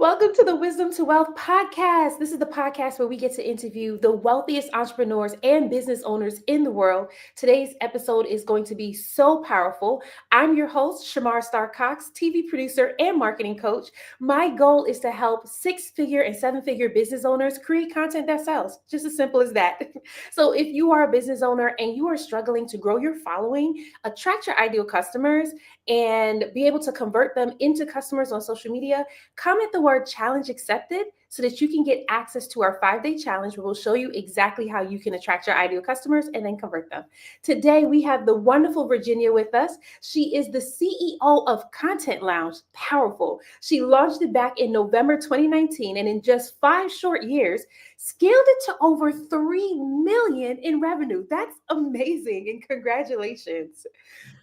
Welcome to the Wisdom to Wealth podcast. This is the podcast where we get to interview the wealthiest entrepreneurs and business owners in the world. Today's episode is going to be so powerful. I'm your host, Shamar Star Cox, TV producer and marketing coach. My goal is to help six-figure and seven-figure business owners create content that sells. Just as simple as that. So if you are a business owner and you are struggling to grow your following, attract your ideal customers, and be able to convert them into customers on social media, comment the word challenge accepted so that you can get access to our 5-day challenge where we'll show you exactly how you can attract your ideal customers and then convert them. Today, we have the wonderful Virginia with us. She is the CEO of Content Lounge. Powerful. She launched it back in November 2019, and in just 5 short years, scaled it to over 3 million in revenue. That's amazing, and congratulations.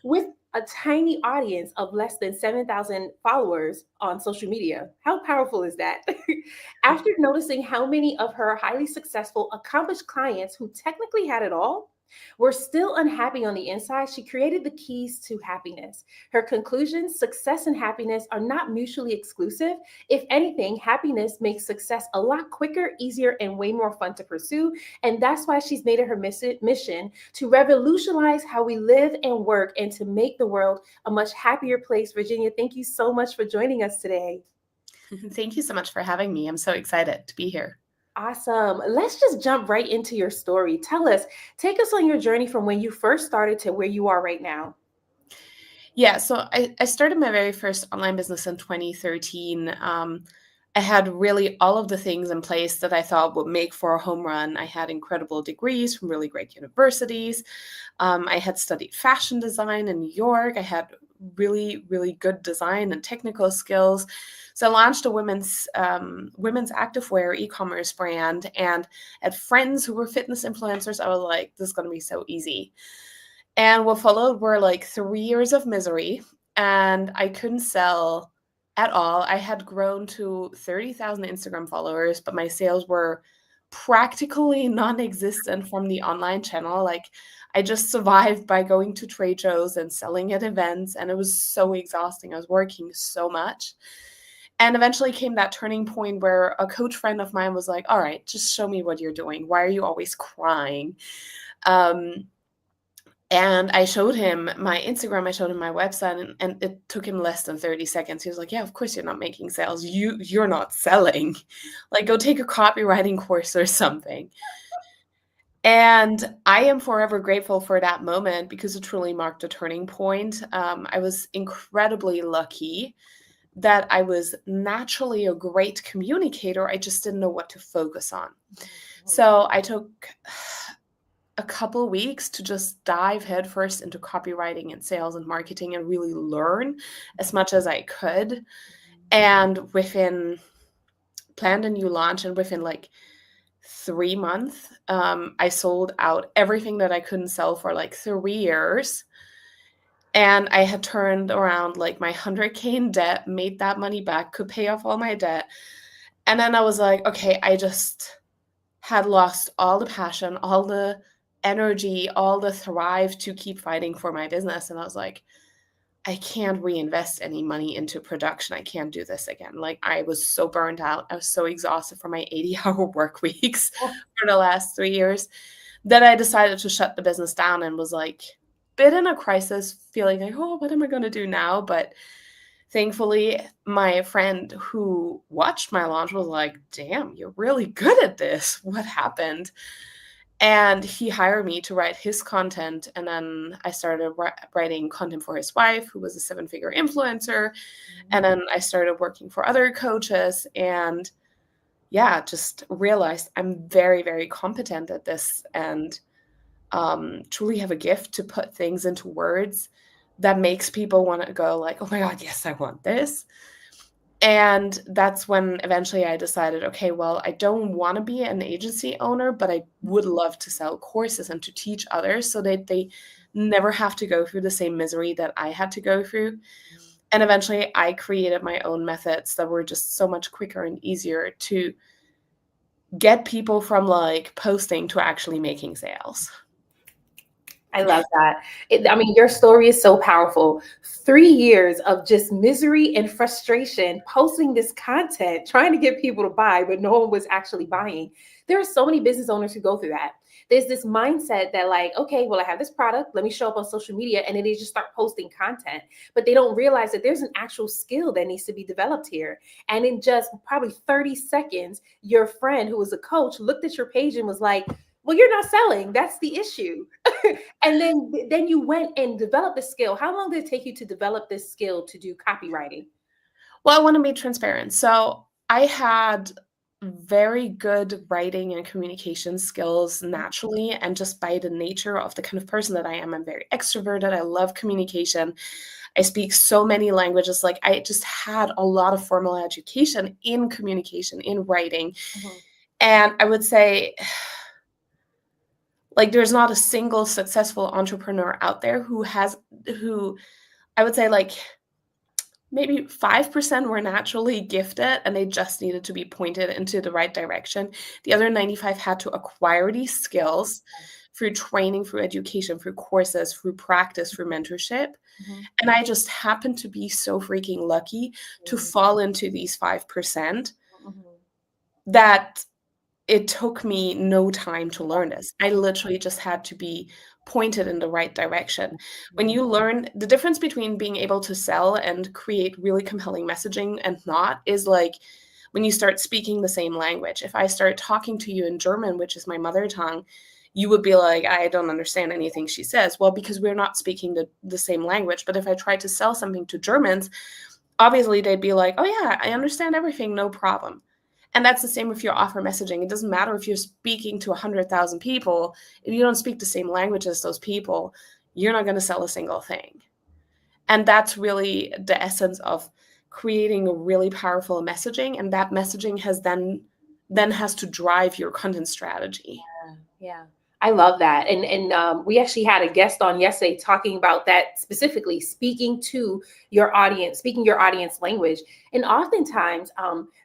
With a tiny audience of less than 7,000 followers on social media. How powerful is that? After noticing how many of her highly successful, accomplished clients who technically had it all were still unhappy on the inside, she created the keys to happiness. Her conclusion: success and happiness are not mutually exclusive. If anything, happiness makes success a lot quicker, easier, and way more fun to pursue. And that's why she's made it her mission to revolutionize how we live and work and to make the world a much happier place. Virginia, thank you so much for joining us today. Thank you so much for having me. I'm so excited to be here. Awesome. Let's just jump right into your story. Take us on your journey from when you first started to where you are right now. Yeah, so I started my very first online business in 2013. I had really all of the things in place that I thought would make for a home run. I had incredible degrees from really great universities. I had studied fashion design in New York. I had really, really good design and technical skills. So I launched a women's activewear e-commerce brand, and had friends who were fitness influencers. I was like, this is going to be so easy. And what followed were like 3 years of misery, and I couldn't sell at all. I had grown to 30,000 Instagram followers, but my sales were practically non-existent from the online channel. Like, I just survived by going to trade shows and selling at events, and it was so exhausting. I was working so much. And eventually came that turning point where a coach friend of mine was like, all right, just show me what you're doing. Why are you always crying? And I showed him my Instagram, I showed him my website, and it took him less than 30 seconds. He was like, yeah, of course you're not making sales. You're not selling. Like, go take a copywriting course or something. And I am forever grateful for that moment because it truly marked a turning point. I was incredibly lucky that I was naturally a great communicator. I just didn't know what to focus on. So I took a couple weeks to just dive headfirst into copywriting and sales and marketing and really learn as much as I could. And planned a new launch, and within like 3 months, I sold out everything that I couldn't sell for like 3 years. And I had turned around like my 100K in debt, made that money back, could pay off all my debt. And then I was like, okay, I just had lost all the passion, all the energy, all the thrive to keep fighting for my business. And I was like, I can't reinvest any money into production. I can't do this again. Like, I was so burned out. I was so exhausted from my 80-hour work weeks for the last 3 years that I decided to shut the business down, and was like, bit in a crisis, feeling like, oh, what am I going to do now? But thankfully, my friend who watched my launch was like, damn, you're really good at this. What happened? And he hired me to write his content. And then I started writing content for his wife, who was a 7-figure influencer. And then I started working for other coaches, and yeah, just realized I'm very, very competent at this, and truly have a gift to put things into words that makes people want to go like, oh my God, yes, I want this. And that's when eventually I decided, okay, well, I don't want to be an agency owner, but I would love to sell courses and to teach others so that they never have to go through the same misery that I had to go through. And eventually I created my own methods that were just so much quicker and easier to get people from like posting to actually making sales. I love that. I mean, your story is so powerful. 3 years of just misery and frustration posting this content, trying to get people to buy, but no one was actually buying. There are so many business owners who go through that. There's this mindset that, like, okay, well, I have this product, let me show up on social media, and then they just start posting content. But they don't realize that there's an actual skill that needs to be developed here. And in just probably 30 seconds, your friend who was a coach looked at your page and was like, well, you're not selling. That's the issue. And then you went and developed the skill. How long did it take you to develop this skill to do copywriting? Well, I want to be transparent. So I had very good writing and communication skills naturally, and just by the nature of the kind of person that I am, I'm very extroverted. I love communication. I speak so many languages. Like, I just had a lot of formal education in communication, in writing. Mhm. And I would say, like, there's not a single successful entrepreneur out there who I would say, like, maybe 5% were naturally gifted and they just needed to be pointed into the right direction. The other 95 had to acquire these skills through training, through education, through courses, through practice, through mentorship. Mhm. And I just happened to be so freaking lucky to Mhm. fall into these 5% Mhm. that it took me no time to learn this. I literally just had to be pointed in the right direction. When Mhm. you learn the difference between being able to sell and create really compelling messaging and not is like when you start speaking the same language. If I start talking to you in German, which is my mother tongue, you would be like, I don't understand anything she says. Well, because we're not speaking the same language. But if I try to sell something to Germans, obviously they'd be like, oh yeah, I understand everything, no problem. And that's the same with your offer messaging. It doesn't matter if you're speaking to 100,000 people. If you don't speak the same language as those people, you're not going to sell a single thing. And that's really the essence of creating a really powerful messaging. And that messaging has to drive your content strategy. Yeah. I love that. And we actually had a guest on yesterday talking about that specifically, speaking to your audience, speaking your audience language. And oftentimes,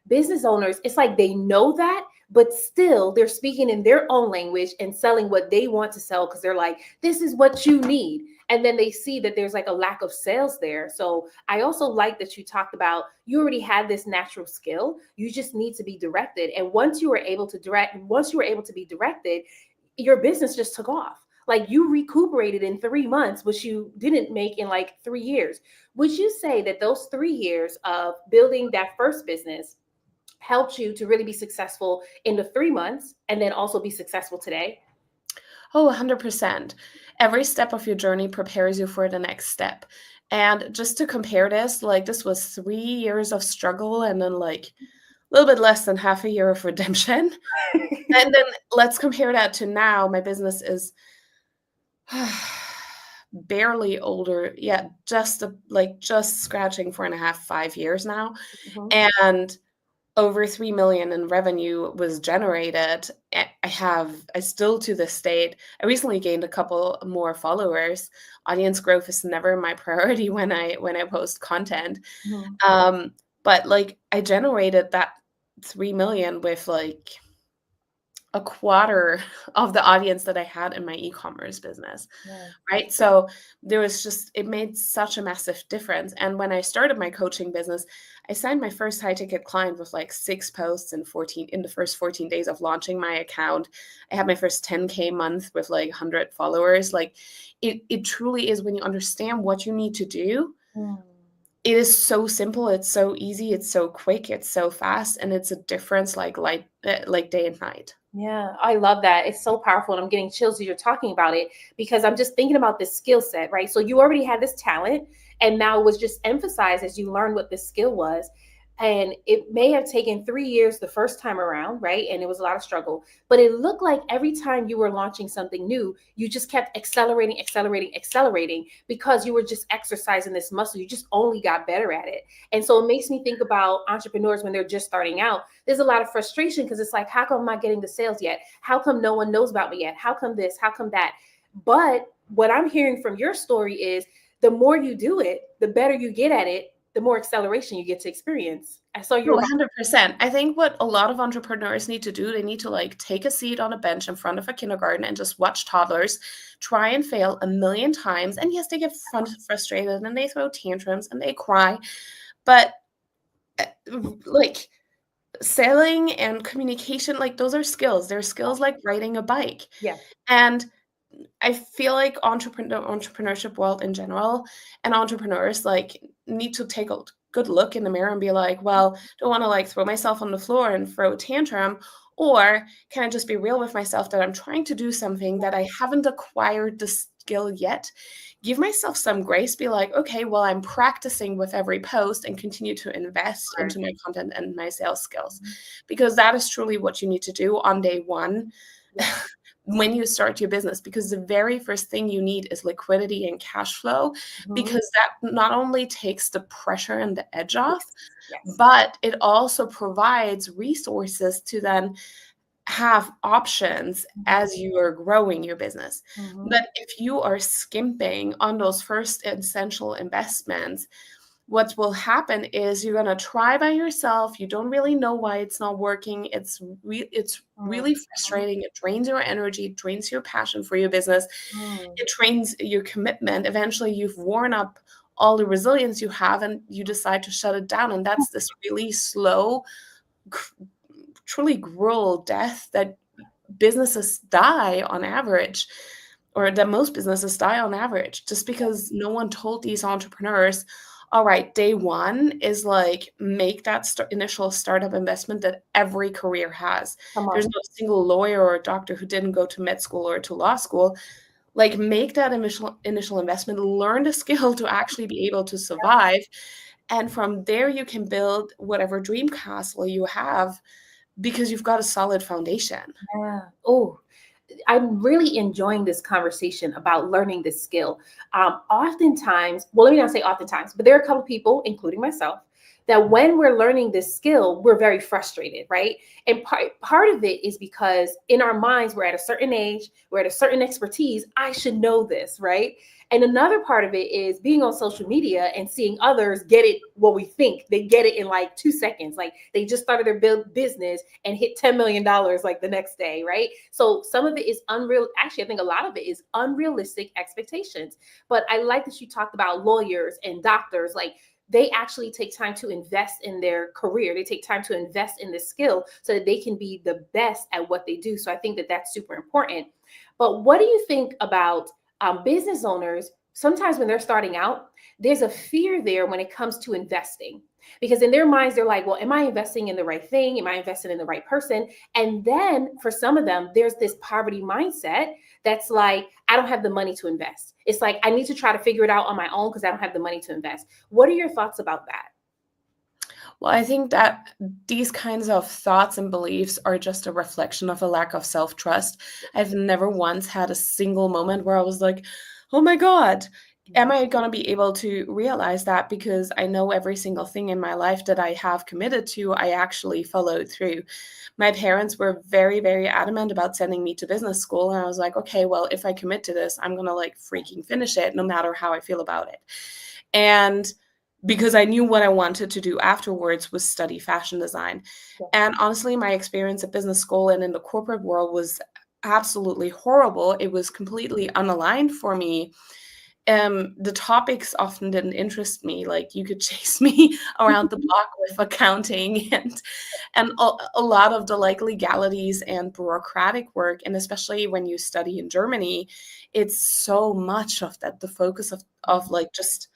business owners, it's like they know that, but still they're speaking in their own language and selling what they want to sell because they're like, this is what you need. And then they see that there's like a lack of sales there. So I also like that you talked about you already had this natural skill. You just need to be directed. And once you were able to be directed, your business just took off. Like, you recuperated in 3 months, which you didn't make in like 3 years. Would you say that those 3 years of building that first business helped you to really be successful in the 3 months and then also be successful today? Oh, 100%. Every step of your journey prepares you for the next step. And just to compare this, like, this was 3 years of struggle and then like a little bit less than half a year of redemption. And then let's compare that to now. My business is barely older. Yeah, just scratching 4.5, 5 years now. Mhm. And over 3 million in revenue was generated. I still to this date, I recently gained a couple more followers. Audience growth is never my priority when I post content. Mhm. Um, but like I generated that 3 million with like a quarter of the audience that I had in my e-commerce business, Yeah. right? So it made such a massive difference. And when I started my coaching business, I signed my first high ticket client with like 6 posts in the first 14 days of launching my account. I had my first 10K month with like 100 followers. Like it truly is, when you understand what you need to do, Mm. it is so simple, it's so easy, it's so quick, it's so fast, and it's a difference like day and night. Yeah, I love that. It's so powerful. And I'm getting chills as you're talking about it because I'm just thinking about this skill set, right? So you already had this talent, and now it was just emphasized as you learned what this skill was. And it may have taken 3 years the first time around, right? And it was a lot of struggle, but it looked like every time you were launching something new, you just kept accelerating, accelerating, accelerating because you were just exercising this muscle. You just only got better at it. And so it makes me think about entrepreneurs when they're just starting out. There's a lot of frustration because it's like, how come I'm not getting the sales yet? How come no one knows about me yet? How come this? How come that? But what I'm hearing from your story is the more you do it, the better you get at it. the more acceleration you get to experience. I saw No, you're about. 100%. I think what a lot of entrepreneurs need to do, they need to like take a seat on a bench in front of a kindergarten and just watch toddlers try and fail a million times. And yes, they get frustrated and they throw tantrums and they cry. But uh, like selling and communication, like those are skills. They're skills like riding a bike. Yeah. And I feel like entrepreneurship world in general and entrepreneurs like need to take a good look in the mirror and be like, well, don't want to like throw myself on the floor and throw a tantrum, or can I just be real with myself that I'm trying to do something that I haven't acquired the skill yet? Give myself some grace, be like, okay, well, I'm practicing with every post and continue to invest into my content and my sales skills, because that is truly what you need to do on day one. Yeah. When you start your business, because the very first thing you need is liquidity and cash flow, because that not only takes the pressure and the edge off, Yes. but it also provides resources to then have options as you are growing your business. But if you are skimping on those first essential investments, what will happen is you're going to try by yourself. You don't really know why it's not working. It's really frustrating. It drains your energy, it drains your passion for your business. It drains your commitment. Eventually you've worn up all the resilience you have and you decide to shut it down. And that's this really slow, truly cruel death that businesses die on average, or that most businesses die on average, just because no one told these entrepreneurs, all right, day one is like make that initial startup investment that every career has. Come There's on. no single lawyer or doctor who didn't go to med school or to law school. Like make that initial investment, learn the skill to actually be able to survive. And from there you can build whatever dream castle you have, because you've got a solid foundation. Yeah. Oh, I'm really enjoying this conversation about learning this skill. Oftentimes, well, let me not say oftentimes, but there are a couple people, including myself, that when we're learning this skill, we're very frustrated, right? And part of it is because in our minds, we're at a certain age, we're at a certain expertise. I should know this, right? And another part of it is being on social media and seeing others get it what we think. They get it in like 2 seconds. Like they just started their business and hit $10 million like the next day, right? So some of it is unreal. Actually, I think a lot of it is unrealistic expectations. But I like that you talked about lawyers and doctors. Like they actually take time to invest in their career. They take time to invest in the skill so that they can be the best at what they do. So I think that that's super important. But what do you think about business owners? Sometimes when they're starting out, there's a fear there when it comes to investing, because in their minds, they're like, well, am I investing in the right thing? Am I investing in the right person? And then for some of them, there's this poverty mindset that's like, I don't have the money to invest. It's like, I need to try to figure it out on my own because I don't have the money to invest. What are your thoughts about that? Well, I think that these kinds of thoughts and beliefs are just a reflection of a lack of self-trust. I've never once had a single moment where I was like, oh my God, am I going to be able to realize that? Because I know every single thing in my life that I have committed to, I actually followed through. My parents were very, very adamant about sending me to business school. And I was like, okay, well, if I commit to this, I'm going to like freaking finish it no matter how I feel about it. And because I knew what I wanted to do afterwards was study fashion design. And honestly, my experience at business school and in the corporate world was absolutely horrible. It was completely unaligned for me. The topics often didn't interest me. Like you could chase me around the block with accounting and a lot of the like legalities and bureaucratic work. And especially when you study in Germany, it's so much of that, the focus of like just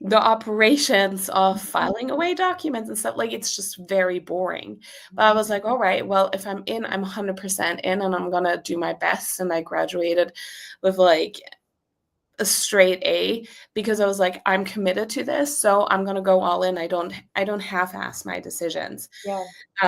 the operations of filing away documents and stuff. Like it's just very boring. But I was like, all right, well, if I'm in, I'm 100% in, and I'm gonna do my best. And I graduated with like a straight A, because I was like, I'm committed to this, so I'm gonna go all in. I don't half-ass my decisions, Yeah.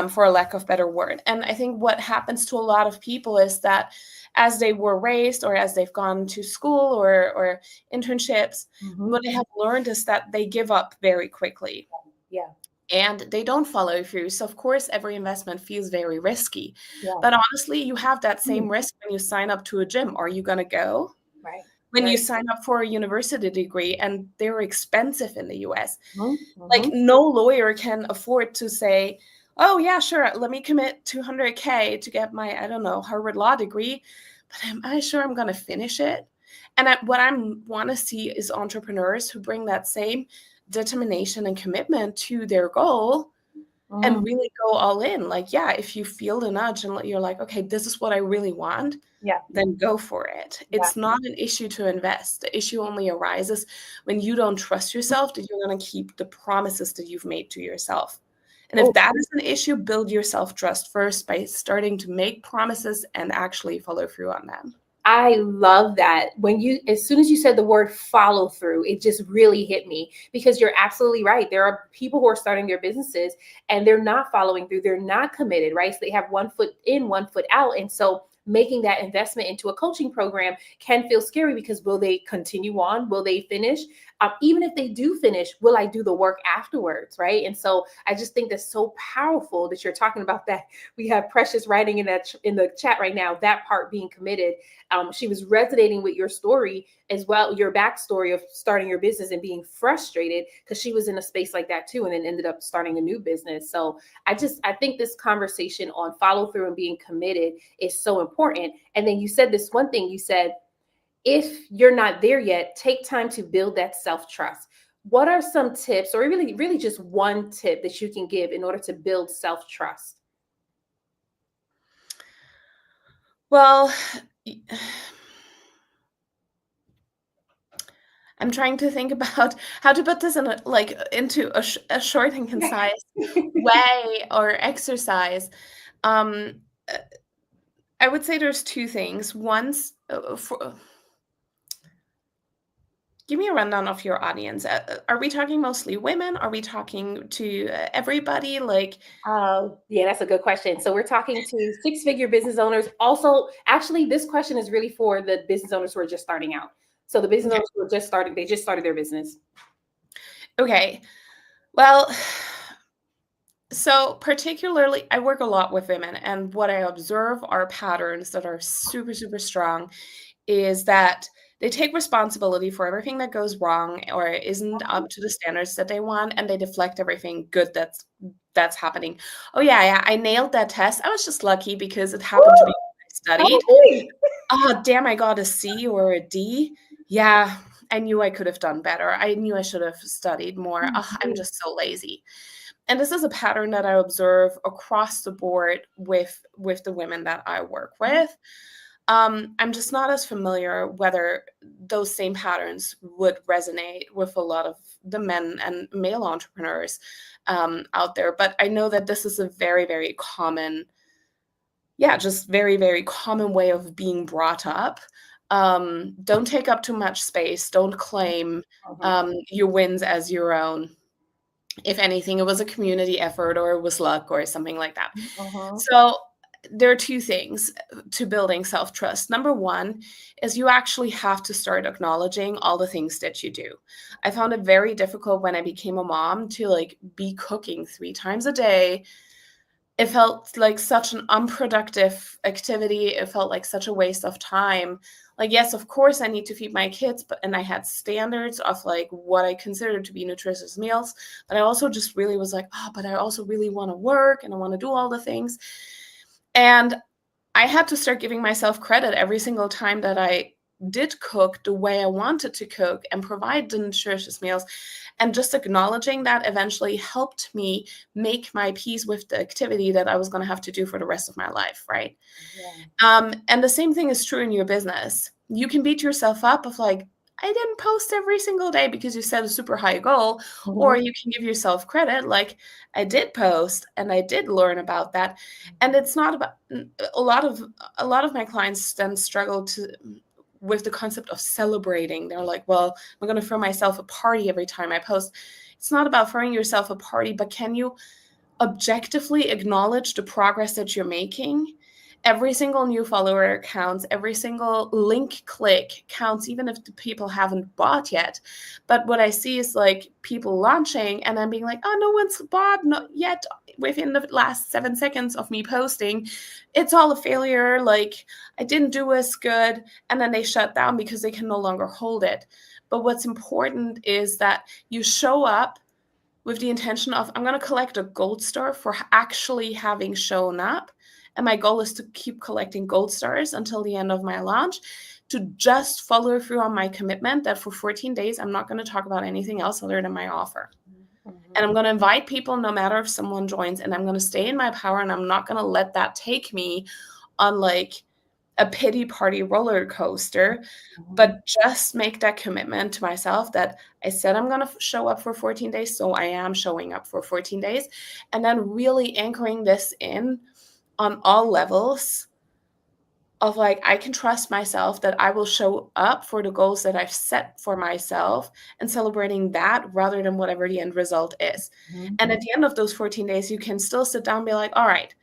for a lack of better word. And I think what happens to a lot of people is that as they were raised or as they've gone to school or internships, what they have learned is that they give up very quickly. Yeah. And they don't follow through. So of course, every investment feels very risky. Yeah. But honestly, you have that same risk when you sign up to a gym. Are you going to go? Right. when you Right. sign up for a university degree, and they're expensive in the US. Like, Mm-hmm. no lawyer can afford to say, oh yeah, sure, let me commit 200K to get my, I don't know, Harvard law degree, but am I sure I'm going to finish it? And what I want to see is entrepreneurs who bring that same determination and commitment to their goal and Mm. really go all in. Like, yeah, if you feel the nudge and you're like, okay, this is what I really want, Yeah. then go for it. Yeah. It's not an issue to invest. The issue only arises when you don't trust yourself that you're going to keep the promises that you've made to yourself. And if Oh, that is an issue, build your self-trust first by starting to make promises and actually follow through on them. I love that. As soon as you said the word follow through, it just really hit me because you're absolutely right. There are people who are starting their businesses and they're not following through. They're not committed, right? So they have one foot in, one foot out. And so making that investment into a coaching program can feel scary because will they continue on? Will they finish? Even if they do finish, will I do the work afterwards, right? And so I just think that's so powerful that you're talking about that. We have Precious writing in in the chat right now, that part being committed. She was resonating with your story as well, your backstory of starting your business and being frustrated because she was in a space like that too, and then ended up starting a new business. So I think this conversation on follow through and being committed is so important. And then you said this one thing, you said, if you're not there yet, take time to build that self trust. What are some tips, or really, really just one tip that you can give in order to build self trust? Well, I'm trying to think about how to put this in into a short and concise way or exercise. Um, uh, I would say there's two things. Give me a rundown of your audience. Are we talking mostly women? Are we talking to everybody? Like, Yeah, that's a good question. So we're talking to six-figure business owners. Also, actually, this question is really for the business owners who are just starting out. So the business okay, owners who are just starting, they just started their business. okay. Well, so particularly, I work a lot with women, and what I observe are patterns that are super, super strong is that they take responsibility for everything that goes wrong or isn't up to the standards that they want, and they deflect everything good that's happening. Oh yeah, I nailed that test. I was just lucky because it happened to be what I studied. Okay. Oh, damn, I got a C or a D. Yeah, I knew I could have done better. I knew I should have studied more. Oh, I'm just so lazy. And this is a pattern that I observe across the board with the women that I work with. I'm just not as familiar whether those same patterns would resonate with a lot of the men and male entrepreneurs out there. But I know that this is a very, very common, yeah, just very, very common way of being brought up. Don't take up too much space. Don't claim Mhm, your wins as your own. If anything, it was a community effort or it was luck or something like that. mhm, So there are two things to building self-trust. Number one is you actually have to start acknowledging all the things that you do. I found it very difficult when I became a mom to like be cooking 3 times a day. It felt like such an unproductive activity. It felt like such a waste of time. Like, yes, of course I need to feed my kids, and I had standards of like what I considered to be nutritious meals. But I also just really was like, oh, but I also really want to work and I want to do all the things. And I had to start giving myself credit every single time that I did cook the way I wanted to cook and provide the nutritious meals. And just acknowledging that eventually helped me make my peace with the activity that I was going to have to do for the rest of my life, right? yeah. And the same thing is true in your business. You can beat yourself up of like, I didn't post every single day because you set a super high goal, or Mhm, you can give yourself credit like I did post and I did learn about that. And it's not about a lot of my clients then struggle to with the concept of celebrating. They're like, well, I'm going to throw myself a party every time I post. It's not about throwing yourself a party, but can you objectively acknowledge the progress that you're making every single new follower counts, every single link click counts, even if the people haven't bought yet. But what I see is like people launching and then being like, oh, no one's bought not yet within the last 7 seconds of me posting. It's all a failure. Like, I didn't do as good. And then they shut down because they can no longer hold it. But what's important is that you show up with the intention of, I'm going to collect a gold star for actually having shown up. And my goal is to keep collecting gold stars until the end of my launch, to just follow through on my commitment that for 14 days, I'm not going to talk about anything else other than my offer. And I'm going to invite people no matter if someone joins, and I'm going to stay in my power, and I'm not going to let that take me on like a pity party roller coaster, but just make that commitment to myself that I said I'm going to show up for 14 days. So I am showing up for 14 days, and then really anchoring this in on all levels of like, I can trust myself that I will show up for the goals that I've set for myself, and celebrating that rather than whatever the end result is. And at the end of those 14 days, you can still sit down and be like, all right,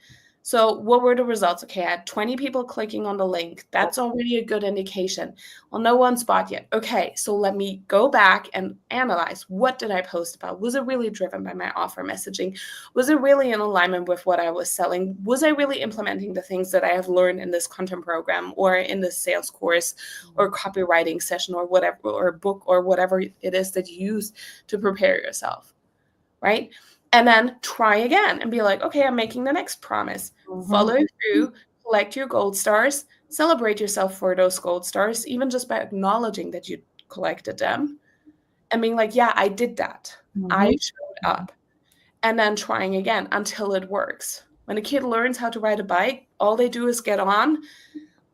so what were the results? Okay, I had 20 people clicking on the link. That's already a good indication. Well, no one's bought yet. Okay, so let me go back and analyze, what did I post about? Was it really driven by my offer messaging? Was it really in alignment with what I was selling? Was I really implementing the things that I have learned in this content program or in this sales course or copywriting session or whatever, or book or whatever it is that you use to prepare yourself, right? And then try again and be like, okay, I'm making the next promise. Follow through, collect your gold stars, celebrate yourself for those gold stars, even just by acknowledging that you collected them and being like, yeah, I did that. I showed up. And then trying again until it works. When a kid learns how to ride a bike, all they do is get on,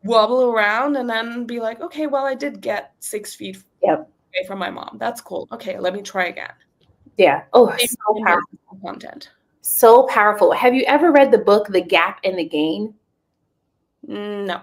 wobble around, and then be like, okay, well, I did get 6 feet away from my mom. That's cool. Okay, let me try again. Yeah. Oh, Same so in powerful. business content. So powerful. Have you ever read the book, The Gap and the Gain? No.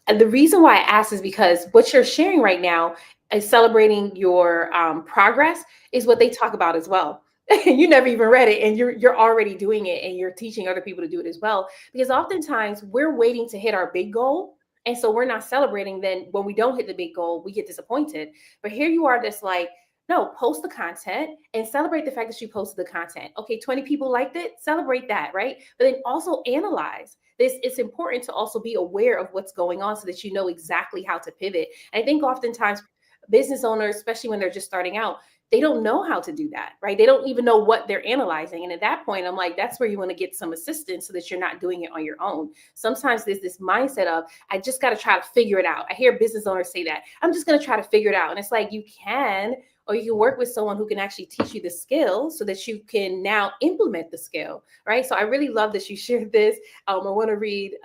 And the reason why I asked is because what you're sharing right now is celebrating your progress is what they talk about as well. You never even read it, and you're already doing it, and you're teaching other people to do it as well. Because oftentimes we're waiting to hit our big goal, and so we're not celebrating. Then when we don't hit the big goal, we get disappointed. But here you are, just like, no, post the content and celebrate the fact that you posted the content. Okay, 20 people liked it, celebrate that, right? But then also analyze this. It's important to also be aware of what's going on so that you know exactly how to pivot. And I think oftentimes business owners, especially when they're just starting out, they don't know how to do that, right? They don't even know what they're analyzing. And at that point, I'm like, that's where you want to get some assistance so that you're not doing it on your own. Sometimes there's this mindset of, I just got to try to figure it out. I hear business owners say that, I'm just going to try to figure it out. And it's like, you can, or you can work with someone who can actually teach you the skill so that you can now implement the skill, right? So I really love that you shared this. I want to read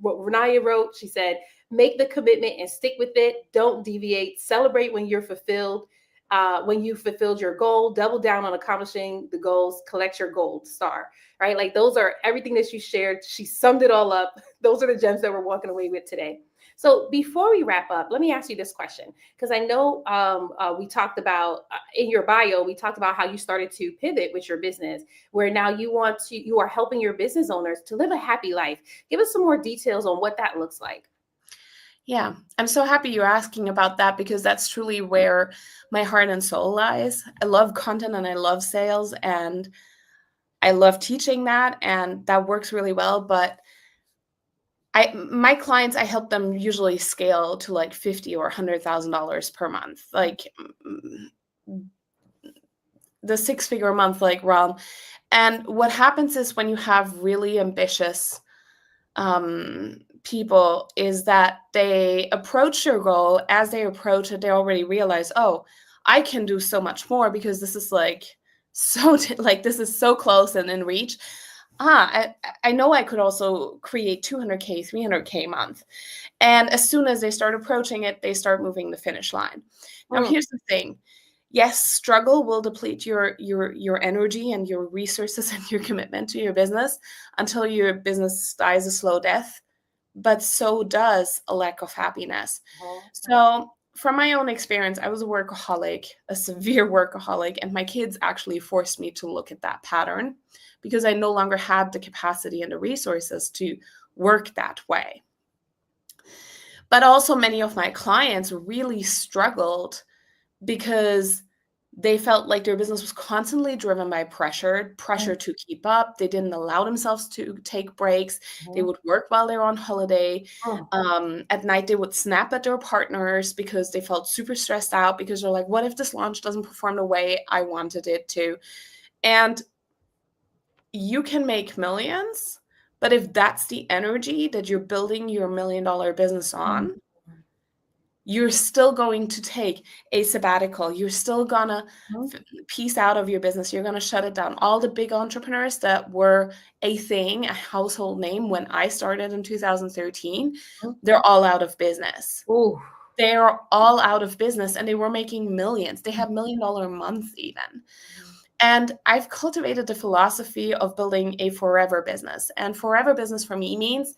what Renaya wrote. She said, make the commitment and stick with it. Don't deviate. Celebrate when you're fulfilled. When you fulfilled your goal, double down on accomplishing the goals, collect your gold star, right? Like, those are everything that you shared. She summed it all up. Those are the gems that we're walking away with today. So before we wrap up, let me ask you this question, because I know we talked about in your bio, we talked about how you started to pivot with your business, where now you are helping your business owners to live a happy life. Give us some more details on what that looks like. Yeah, I'm so happy you're asking about that, because that's truly where my heart and soul lies. I love content and I love sales and I love teaching that, and that works really well. But my clients, I help them usually scale to like $50,000 or $100,000 per month, like the 6-figure a month like realm. And what happens is, when you have really ambitious people, is that they approach your goal. As they approach it, they already realize, oh, I can do so much more, because this is like so like this is so close and in reach. I know I could also create 200K, 300K a month. And as soon as they start approaching it, they start moving the finish line. Now, here's the thing. Yes, struggle will deplete your energy and your resources and your commitment to your business until your business dies a slow death, but so does a lack of happiness. So from my own experience, I was a workaholic, a severe workaholic, and my kids actually forced me to look at that pattern, because I no longer had the capacity and the resources to work that way. But also many of my clients really struggled because they felt like their business was constantly driven by pressure to keep up. They didn't allow themselves to take breaks. They would work while they were on holiday. At night, they would snap at their partners because they felt super stressed out because they're like, what if this launch doesn't perform the way I wanted it to? And you can make millions, but if that's the energy that you're building your $1 million business on, you're still going to take a sabbatical. You're still gonna piece out of your business. You're gonna shut it down. All the big entrepreneurs that were a thing, a household name when I started in 2013, they're all out of business. Ooh. They are all out of business and they were making millions. They had $1 million months even. And I've cultivated the philosophy of building a forever business. And forever business for me means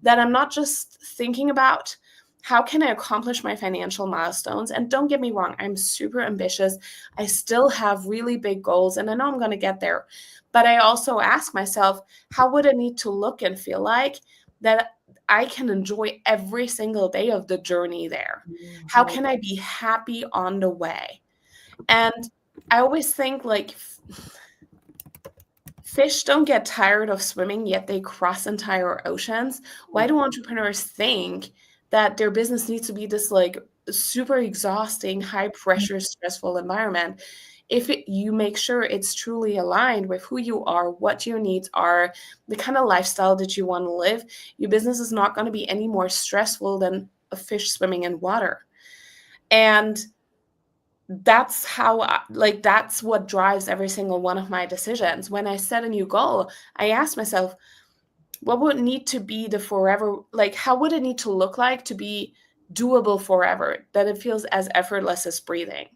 that I'm not just thinking about how can I accomplish my financial milestones? And don't get me wrong, I'm super ambitious. I still have really big goals and I know I'm going to get there. But I also ask myself, how would it need to look and feel like that I can enjoy every single day of the journey there? How can I be happy on the way? And I always think like fish don't get tired of swimming, yet they cross entire oceans. Why do entrepreneurs think that their business needs to be this like super exhausting, high pressure, stressful environment? If you make sure it's truly aligned with who you are, what your needs are, the kind of lifestyle that you want to live, your business is not going to be any more stressful than a fish swimming in water. And that's how that's what drives every single one of my decisions. When I set a new goal, I ask myself, what would need to be the forever, like how would it need to look like to be doable forever, that it feels as effortless as breathing?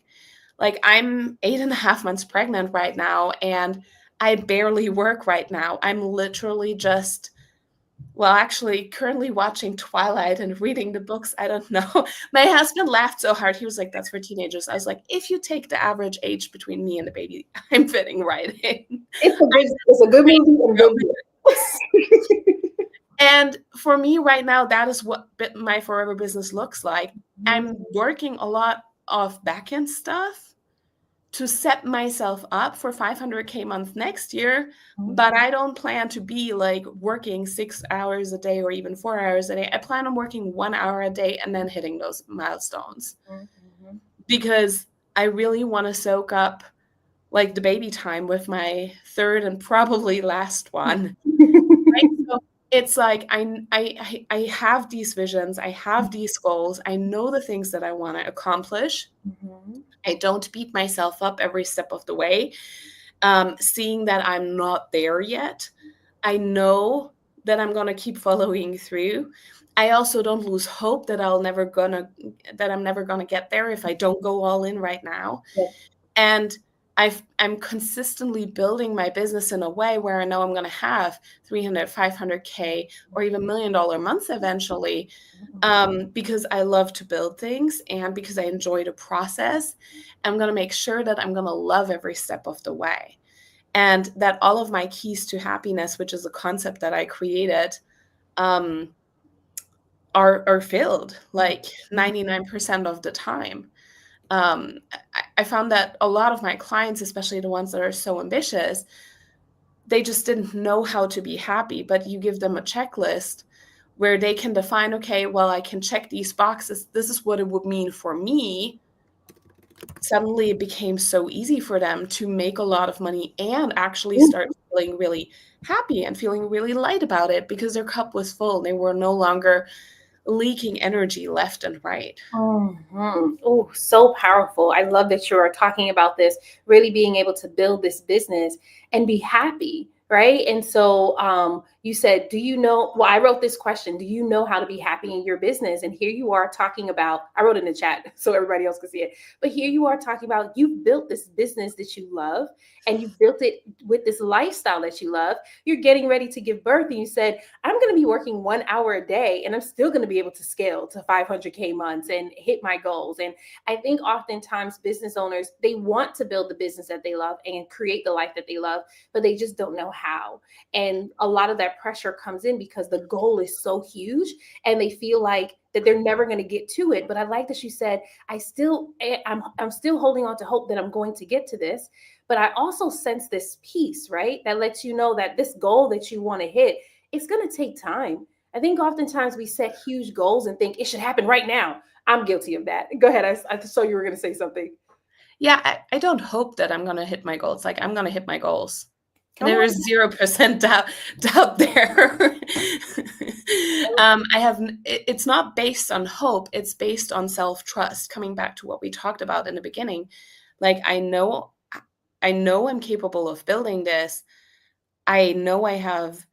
Like I'm 8.5 months pregnant right now and I barely work right now. I'm literally just actually currently watching Twilight and reading the books. I don't know. My husband laughed so hard. He was like, that's for teenagers. I was like, if you take the average age between me and the baby, I'm fitting right in. It's a good movie and a good book. And for me right now, that is what my forever business looks like. I'm working a lot of back-end stuff to set myself up for 500K month next year, but I don't plan to be like working 6 hours a day or even 4 hours a day. I plan on working 1 hour a day and then hitting those milestones because I really want to soak up like the baby time with my third and probably last one. Right? So it's like I have these visions, I have these goals, I know the things that I want to accomplish. I don't beat myself up every step of the way, seeing that I'm not there yet. I know that I'm gonna keep following through. I also don't lose hope that I'm never gonna get there if I don't go all in right now. And I'm consistently building my business in a way where I know I'm going to have 300, 500K or even $1 million months eventually, because I love to build things and because I enjoy the process. I'm going to make sure that I'm going to love every step of the way, and that all of my keys to happiness, which is a concept that I created, are filled like 99% of the time. I found that a lot of my clients, especially the ones that are so ambitious, they just didn't know how to be happy, but you give them a checklist where they can define, okay, well, I can check these boxes. This is what it would mean for me. Suddenly it became so easy for them to make a lot of money and actually start feeling really happy and feeling really light about it because their cup was full. They were no longer leaking energy left and right. Oh, so powerful. I love that you're talking about this, really being able to build this business and be happy, right? And so you said, do you know, well, I wrote this question, do you know how to be happy in your business? And here you are talking about, I wrote in the chat so everybody else could see it, but here you are talking about you've built this business that you love and you've built it with this lifestyle that you love. You're getting ready to give birth and you said, I'm going to be working 1 hour a day and I'm still going to be able to scale to 500K months and hit my goals. And I think oftentimes business owners, they want to build the business that they love and create the life that they love, but they just don't know how. And a lot of that pressure comes in because the goal is so huge and they feel like that they're never going to get to it. But I like that you said, I'm still holding on to hope that I'm going to get to this. But I also sense this peace, right? That lets you know that this goal that you want to hit, it's going to take time. I think oftentimes we set huge goals and think it should happen right now. I'm guilty of that. Go ahead. I saw you were going to say something. Yeah, I don't hope that I'm gonna hit my goals. Like, I'm gonna hit my goals. Come There on. is 0% doubt there. It's not based on hope, it's based on self-trust. Coming back to what we talked about in the beginning, like, I know I'm capable of building this. I know I have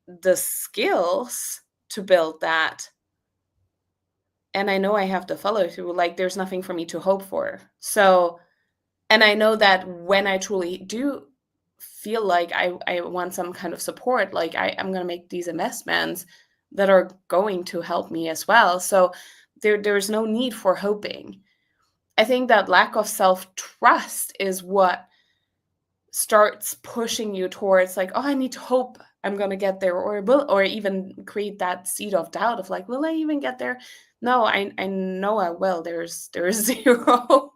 the skills to build that, and I know I have the follow through. Like, there's nothing for me to hope for. So, and I know that when I truly do feel like I want some kind of support, like, I'm going to make these investments that are going to help me as well. So there's no need for hoping. I think that lack of self-trust is what starts pushing you towards, like, oh, I need to hope I'm going to get there, or even create that seed of doubt of, like, will I even get there? No, I know I will. There's zero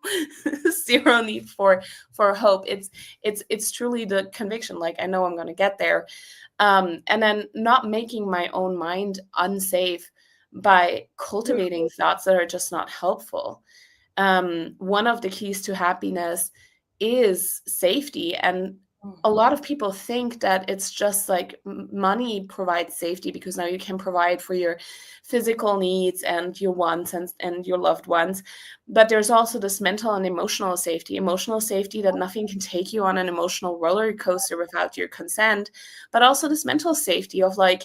zero need for hope. It's truly the conviction, like, I know I'm going to get there. And then not making my own mind unsafe by cultivating thoughts that are just not helpful. One of the keys to happiness is safety. And a lot of people think that it's just like money provides safety because now you can provide for your physical needs and your wants and your loved ones. But there's also this mental and emotional safety that nothing can take you on an emotional roller coaster without your consent, but also this mental safety of, like,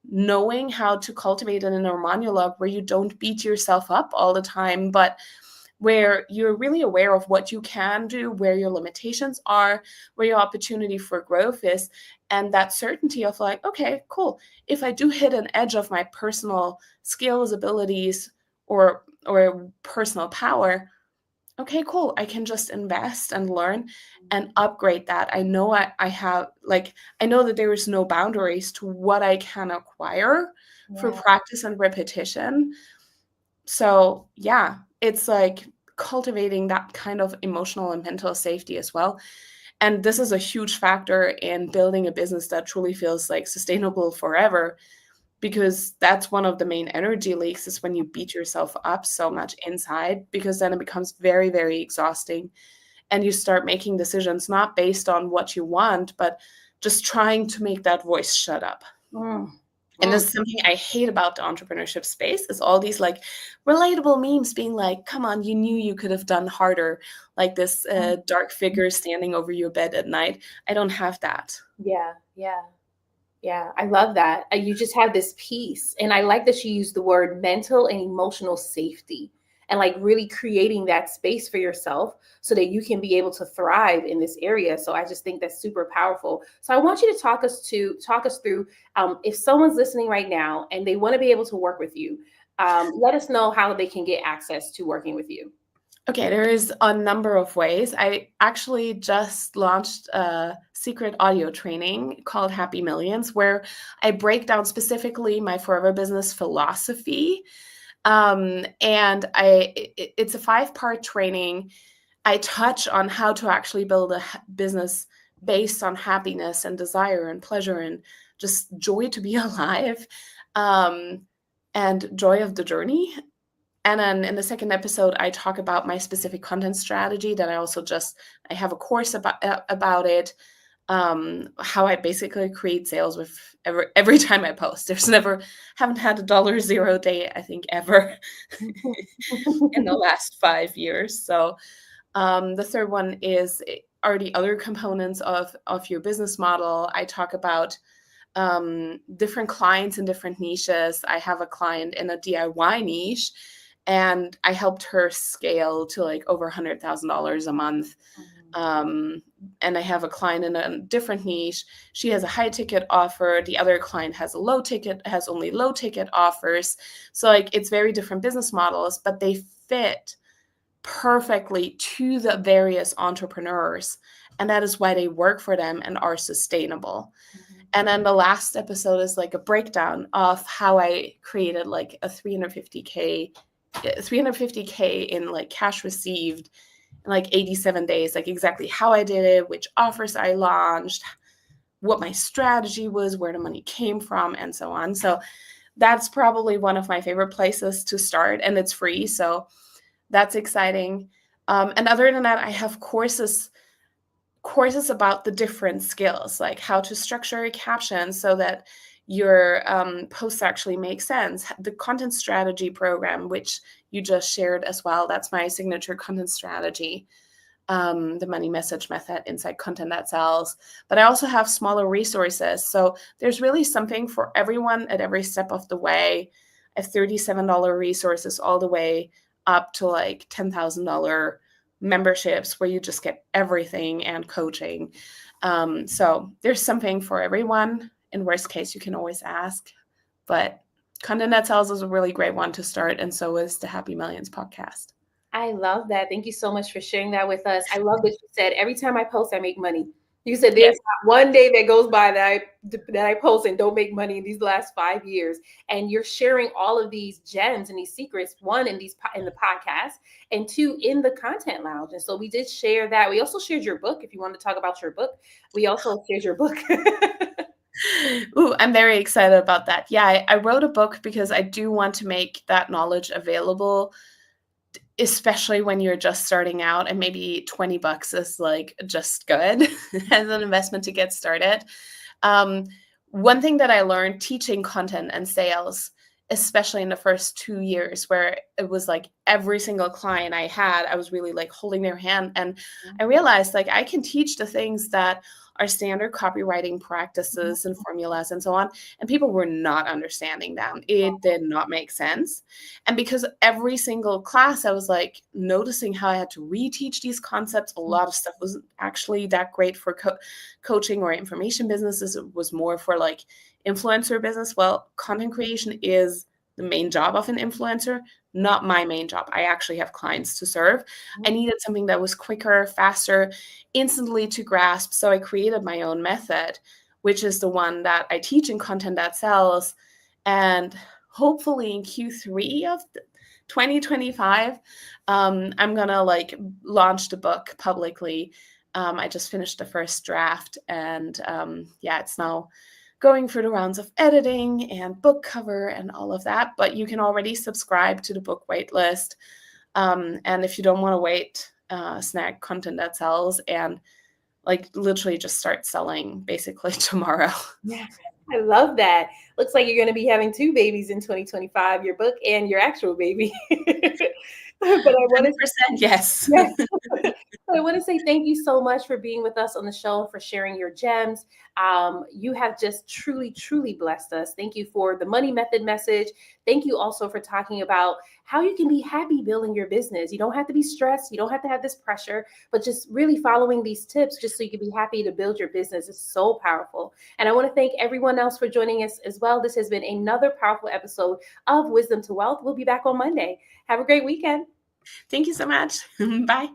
knowing how to cultivate an inner monologue where you don't beat yourself up all the time, but where you're really aware of what you can do, where your limitations are, where your opportunity for growth is, and that certainty of, like, okay, cool. If I do hit an edge of my personal skills, abilities, or personal power, okay, cool. I can just invest and learn and upgrade that. I know I have, like, I know that there is no boundaries to what I can acquire through practice and repetition. So yeah, it's like cultivating that kind of emotional and mental safety as well. And this is a huge factor in building a business that truly feels like sustainable forever, because that's one of the main energy leaks, is when you beat yourself up so much inside, because then it becomes very, very exhausting. And you start making decisions not based on what you want, but just trying to make that voice shut up. And this is something I hate about the entrepreneurship space, is all these, like, relatable memes being like, come on, you knew you could have done harder. Like this dark figure standing over your bed at night. I don't have that. Yeah, yeah. Yeah, I love that. You just have this peace. And I like that you use the word mental and emotional safety, and like really creating that space for yourself so that you can be able to thrive in this area. So I just think that's super powerful. So I want you to talk us through, if someone's listening right now and they want to be able to work with you, let us know how they can get access to working with you. Okay, there is a number of ways. I actually just launched a secret audio training called Happy Millions, where I break down specifically my forever business philosophy. And it's a 5-part training. I touch on how to actually build a business based on happiness and desire and pleasure and just joy to be alive, and joy of the journey. And then in the second episode, I talk about my specific content strategy that I have a course about it, how I basically create sales with every time I post. Haven't had a $0 day, I think, ever in the last 5 years. So the third one are the other components of your business model. I talk about different clients in different niches. I have a client in a DIY niche, and I helped her scale to like over $100,000 a month. And I have a client in a different niche. She has a high ticket offer. The other client has only low ticket offers. So like, it's very different business models, but they fit perfectly to the various entrepreneurs and that is why they work for them and are sustainable. Mhm. And then the last episode is like a breakdown of how I created like a 350K in like cash received in like 87 days, like exactly how I did it, which offers I launched, what my strategy was, where the money came from, and so on. So that's probably one of my favorite places to start, and it's free. So that's exciting. And other than that, I have courses about the different skills, like how to structure a caption so that your posts actually make sense. The content strategy program, which you just shared as well, that's my signature content strategy. The money message method inside content that sells. But I also have smaller resources. So there's really something for everyone at every step of the way. I have $37 resources all the way up to like $10,000 memberships where you just get everything and coaching. So there's something for everyone. In worst case, you can always ask. But Content That Sells is a really great one to start. And so is the Happy Millions podcast. I love that. Thank you so much for sharing that with us. I love that you said every time I post, I make money. You said Yes. there's not one day that goes by that I post and don't make money in these last 5 years. And you're sharing all of these gems and these secrets. One in in the podcast, and two in the content lounge. And so we did share that. We also shared your book. If you want to talk about your book, we also shared your book. Ooh, I'm very excited about that. Yeah, I wrote a book because I do want to make that knowledge available, especially when you're just starting out, and maybe $20 is like just good as an investment to get started. Um, One thing that I learned teaching content and sales, especially in the first 2 years, where it was like every single client I had, I was really like holding their hand. And I realized like I can teach the things that are standard copywriting practices and formulas and so on. And people were not understanding them. It did not make sense. And because every single class, I was like noticing how I had to reteach these concepts. A lot of stuff wasn't actually that great for coaching or information businesses. It was more for like influencer business. Well, content creation is the main job of an influencer, not my main job. I actually have clients to serve. I needed something that was quicker, faster, instantly to grasp. So I created my own method, which is the one that I teach in Content That Sells. And hopefully in Q3 of 2025, I'm gonna like launch the book publicly. I just finished the first draft, and yeah, it's now going through the rounds of editing and book cover and all of that. But you can already subscribe to the book waitlist. And if you don't want to wait, snag Content That Sells and like literally just start selling basically tomorrow. Yeah, I love that. Looks like you're going to be having two babies in 2025, your book and your actual baby. But I want to 100% yes. Yes. I want to say thank you so much for being with us on the show and for sharing your gems. You have just truly, truly blessed us. Thank you for the money method message. Thank you also for talking about how you can be happy building your business. You don't have to be stressed. You don't have to have this pressure, but just really following these tips just so you can be happy to build your business is so powerful. And I want to thank everyone else for joining us as well. This has been another powerful episode of Wisdom to Wealth. We'll be back on Monday. Have a great weekend. Thank you so much. Bye.